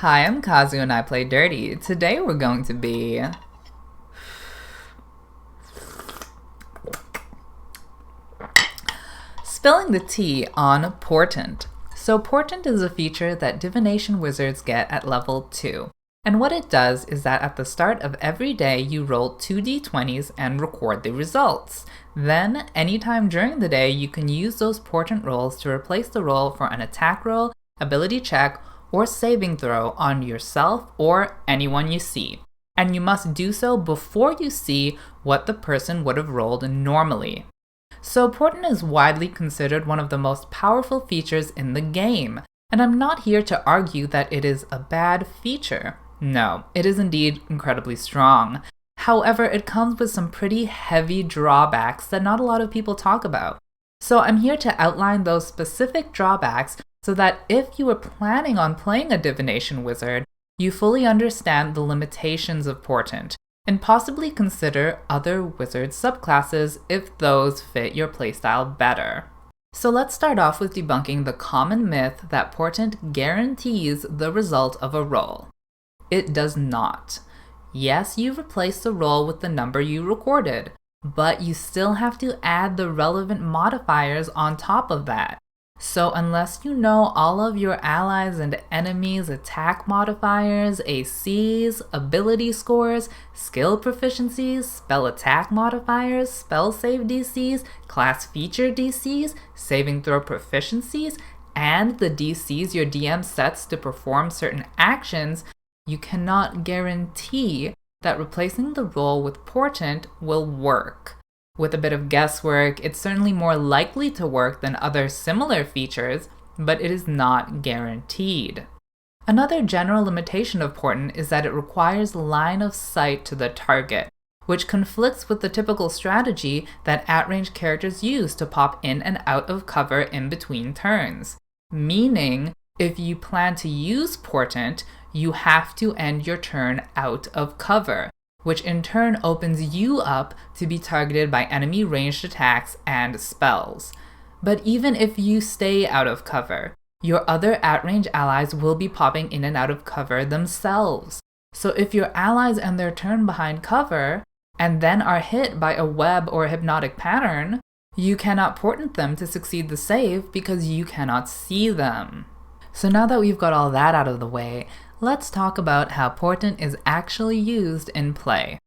Hi, I'm Kazu and I play Dirty. Today we're going to be spilling the tea on Portent. So Portent is a feature that Divination wizards get at level 2. And what it does is that at the start of every day you roll 2d20s and record the results. Then, anytime during the day, you can use those Portent rolls to replace the roll for an attack roll, ability check, or saving throw on yourself or anyone you see. And you must do so before you see what the person would have rolled normally. So Portent is widely considered one of the most powerful features in the game, and I'm not here to argue that it is a bad feature. No, it is indeed incredibly strong. However, it comes with some pretty heavy drawbacks that not a lot of people talk about. So I'm here to outline those specific drawbacks so that if you were planning on playing a Divination wizard, you fully understand the limitations of Portent, and possibly consider other wizard subclasses if those fit your playstyle better. So let's start off with debunking the common myth that Portent guarantees the result of a roll. It does not. Yes, you replace the roll with the number you recorded, but you still have to add the relevant modifiers on top of that. So unless you know all of your allies and enemies' attack modifiers, ACs, ability scores, skill proficiencies, spell attack modifiers, spell save DCs, class feature DCs, saving throw proficiencies, and the DCs your DM sets to perform certain actions, you cannot guarantee that replacing the roll with Portent will work. With a bit of guesswork, it's certainly more likely to work than other similar features, but it is not guaranteed. Another general limitation of Portent is that it requires line of sight to the target, which conflicts with the typical strategy that at-range characters use to pop in and out of cover in between turns. Meaning, if you plan to use Portent, you have to end your turn out of cover, which in turn opens you up to be targeted by enemy ranged attacks and spells. But even if you stay out of cover, your other at-range allies will be popping in and out of cover themselves. So if your allies end their turn behind cover, and then are hit by a web or hypnotic pattern, you cannot Portent them to succeed the save because you cannot see them. So now that we've got all that out of the way, let's talk about how Portent is actually used in play.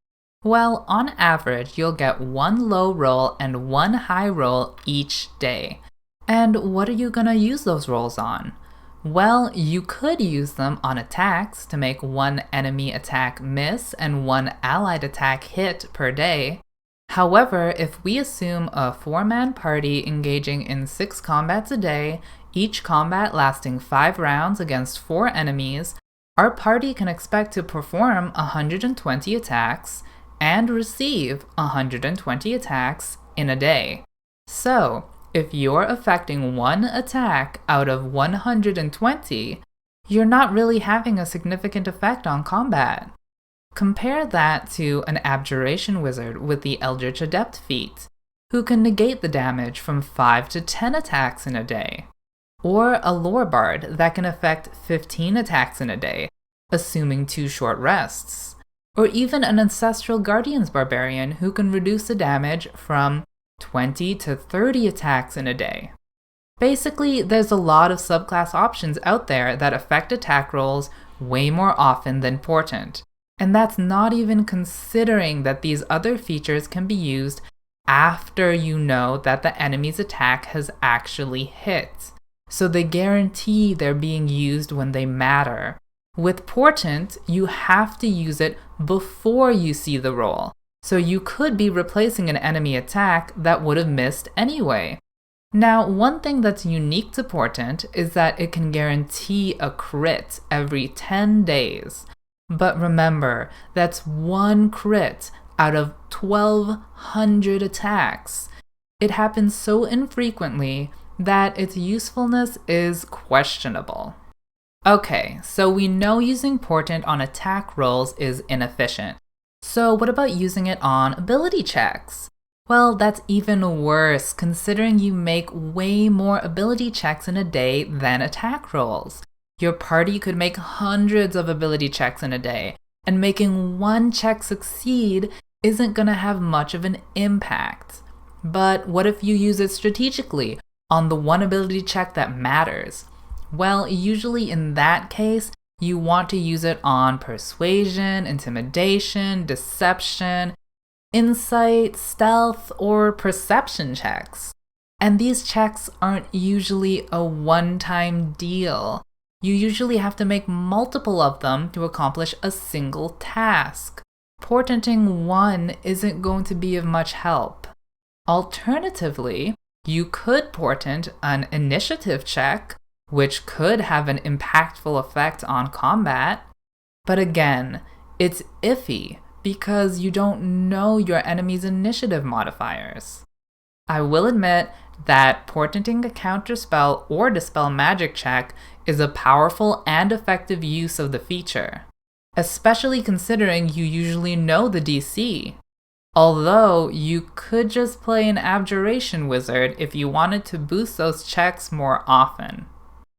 Well, on average, you'll get one low roll and one high roll each day. And what are you gonna use those rolls on? Well, you could use them on attacks to make one enemy attack miss and one allied attack hit per day. However, if we assume a 4-man party engaging in 6 combats a day, each combat lasting 5 rounds against 4 enemies, our party can expect to perform 120 attacks and receive 120 attacks in a day. So, if you're affecting one attack out of 120, you're not really having a significant effect on combat. Compare that to an Abjuration wizard with the Eldritch Adept feat, who can negate the damage from 5 to 10 attacks in a day. Or a Lore Bard that can affect 15 attacks in a day, assuming 2 short rests. Or even an Ancestral Guardians Barbarian who can reduce the damage from 20 to 30 attacks in a day. Basically, there's a lot of subclass options out there that affect attack rolls way more often than Portent. And that's not even considering that these other features can be used after you know that the enemy's attack has actually hit. So they guarantee they're being used when they matter. With Portent, you have to use it before you see the roll, so you could be replacing an enemy attack that would have missed anyway. Now, one thing that's unique to Portent is that it can guarantee a crit every 10 days. But remember, that's one crit out of 1,200 attacks. It happens so infrequently that its usefulness is questionable. Okay, so we know using Portent on attack rolls is inefficient. So what about using it on ability checks? Well, that's even worse, considering you make way more ability checks in a day than attack rolls. Your party could make hundreds of ability checks in a day, and making one check succeed isn't going to have much of an impact. But what if you use it strategically on the one ability check that matters? Well, usually in that case, you want to use it on persuasion, intimidation, deception, insight, stealth, or perception checks. And these checks aren't usually a one-time deal. You usually have to make multiple of them to accomplish a single task. Portenting one isn't going to be of much help. Alternatively, you could portent an initiative check, which could have an impactful effect on combat. But again, it's iffy because you don't know your enemy's initiative modifiers. I will admit that portenting a counterspell or dispel magic check is a powerful and effective use of the feature, especially considering you usually know the DC. Although you could just play an abjuration wizard if you wanted to boost those checks more often.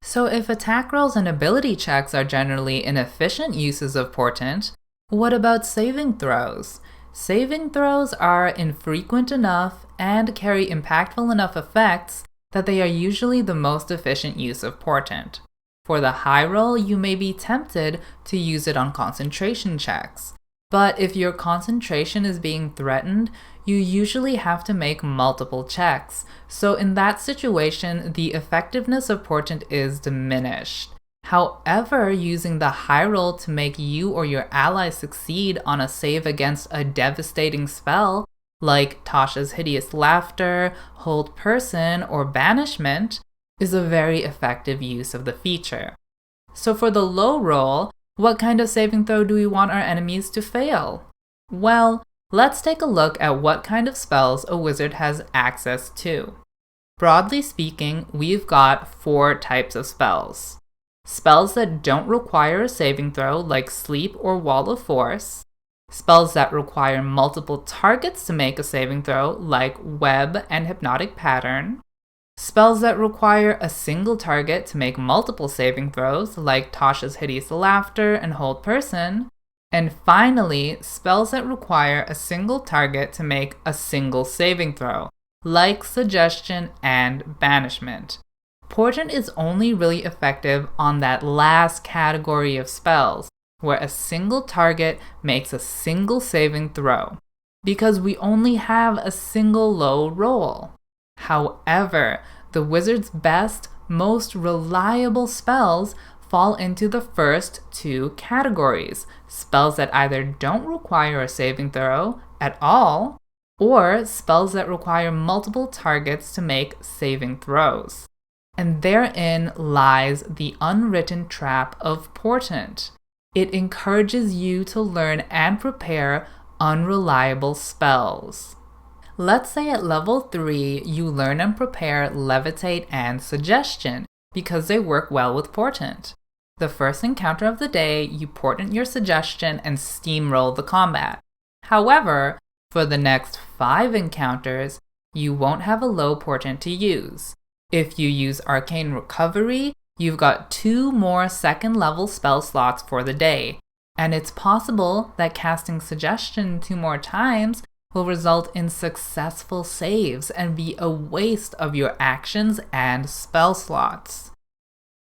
So if attack rolls and ability checks are generally inefficient uses of portent, what about saving throws? Saving throws are infrequent enough and carry impactful enough effects that they are usually the most efficient use of portent. For the high roll, you may be tempted to use it on concentration checks. But if your concentration is being threatened, you usually have to make multiple checks. So in that situation, the effectiveness of portent is diminished. However, using the high roll to make you or your ally succeed on a save against a devastating spell, like Tasha's Hideous Laughter, Hold Person, or Banishment, is a very effective use of the feature. So for the low roll, what kind of saving throw do we want our enemies to fail? Well, let's take a look at what kind of spells a wizard has access to. Broadly speaking, we've got 4 types of spells. Spells that don't require a saving throw, like Sleep or Wall of Force. Spells that require multiple targets to make a saving throw, like Web and Hypnotic Pattern. Spells that require a single target to make multiple saving throws, like Tasha's Hideous Laughter and Hold Person. And finally, spells that require a single target to make a single saving throw, like Suggestion and Banishment. Portent is only really effective on that last category of spells, where a single target makes a single saving throw, because we only have a single low roll. However, the wizard's best, most reliable spells fall into the first 2 categories: spells that either don't require a saving throw at all, or spells that require multiple targets to make saving throws. And therein lies the unwritten trap of Portent. It encourages you to learn and prepare unreliable spells. Let's say at level 3, you learn and prepare Levitate and Suggestion, because they work well with Portent. The first encounter of the day, you portent your Suggestion and steamroll the combat. However, for the next 5 encounters, you won't have a low portent to use. If you use Arcane Recovery, you've got 2 more 2nd level spell slots for the day, and it's possible that casting Suggestion 2 more times will result in successful saves and be a waste of your actions and spell slots.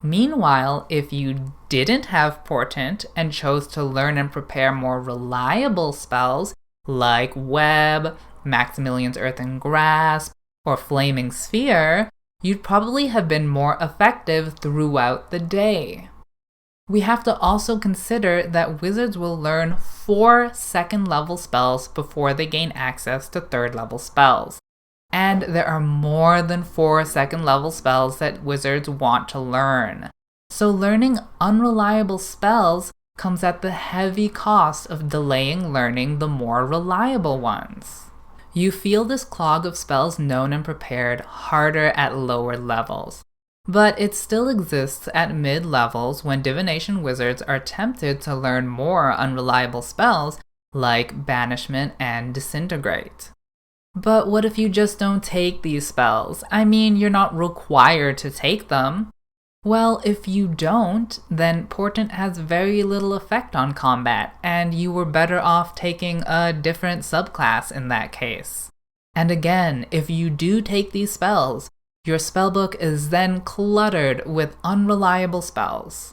Meanwhile, if you didn't have Portent and chose to learn and prepare more reliable spells like Web, Maximilian's Earthen Grasp, or Flaming Sphere, you'd probably have been more effective throughout the day. We have to also consider that wizards will learn 4 2nd level spells before they gain access to 3rd level spells. And there are more than 4 2nd level spells that wizards want to learn. So learning unreliable spells comes at the heavy cost of delaying learning the more reliable ones. You feel this clog of spells known and prepared harder at lower levels, but it still exists at mid-levels when divination wizards are tempted to learn more unreliable spells like Banishment and Disintegrate. But what if you just don't take these spells? I mean, you're not required to take them. Well, if you don't, then Portent has very little effect on combat, and you were better off taking a different subclass in that case. And again, if you do take these spells, your spellbook is then cluttered with unreliable spells.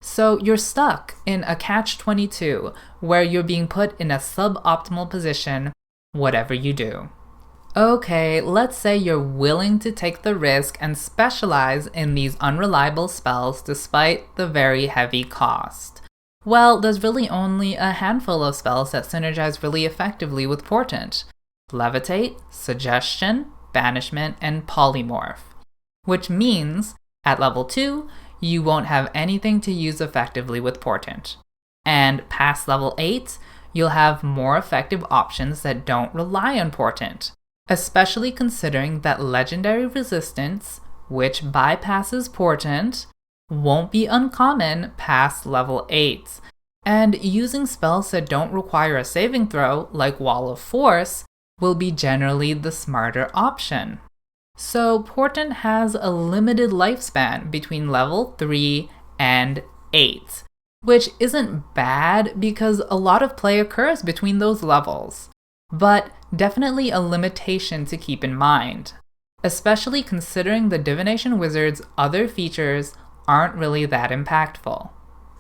So you're stuck in a catch-22 where you're being put in a suboptimal position, whatever you do. Okay, let's say you're willing to take the risk and specialize in these unreliable spells despite the very heavy cost. Well, there's really only a handful of spells that synergize really effectively with Portent: Levitate, Suggestion, Banishment, and Polymorph. Which means, at level 2, you won't have anything to use effectively with Portent. And past level 8, you'll have more effective options that don't rely on Portent, especially considering that Legendary Resistance, which bypasses Portent, won't be uncommon past level 8, and using spells that don't require a saving throw, like Wall of Force, will be generally the smarter option. So Portent has a limited lifespan between level 3 and 8, which isn't bad because a lot of play occurs between those levels, but definitely a limitation to keep in mind, especially considering the Divination Wizard's other features aren't really that impactful.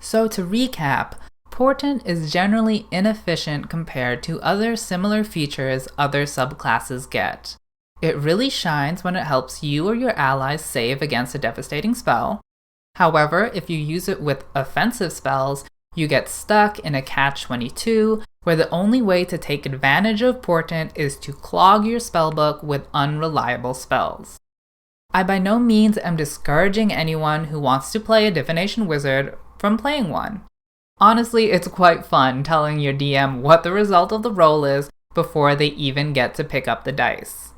So to recap, Portent is generally inefficient compared to other similar features other subclasses get. It really shines when it helps you or your allies save against a devastating spell. However, if you use it with offensive spells, you get stuck in a catch-22 where the only way to take advantage of Portent is to clog your spellbook with unreliable spells. I by no means am discouraging anyone who wants to play a Divination Wizard from playing one. Honestly, it's quite fun telling your DM what the result of the roll is before they even get to pick up the dice.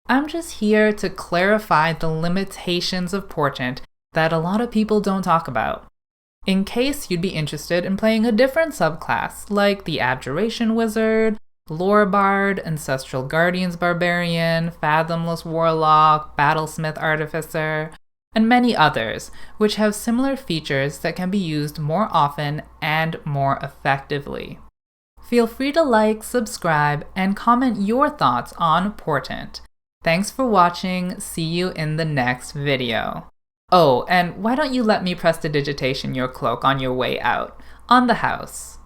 I'm just here to clarify the limitations of Portent that a lot of people don't talk about, in case you'd be interested in playing a different subclass, like the Abjuration Wizard, Lore Bard, Ancestral Guardians Barbarian, Fathomless Warlock, Battlesmith Artificer, and many others, which have similar features that can be used more often and more effectively. Feel free to like, subscribe, and comment your thoughts on Portent. Thanks for watching, see you in the next video. Oh, and why don't you let me prestidigitation your cloak on your way out, on the house.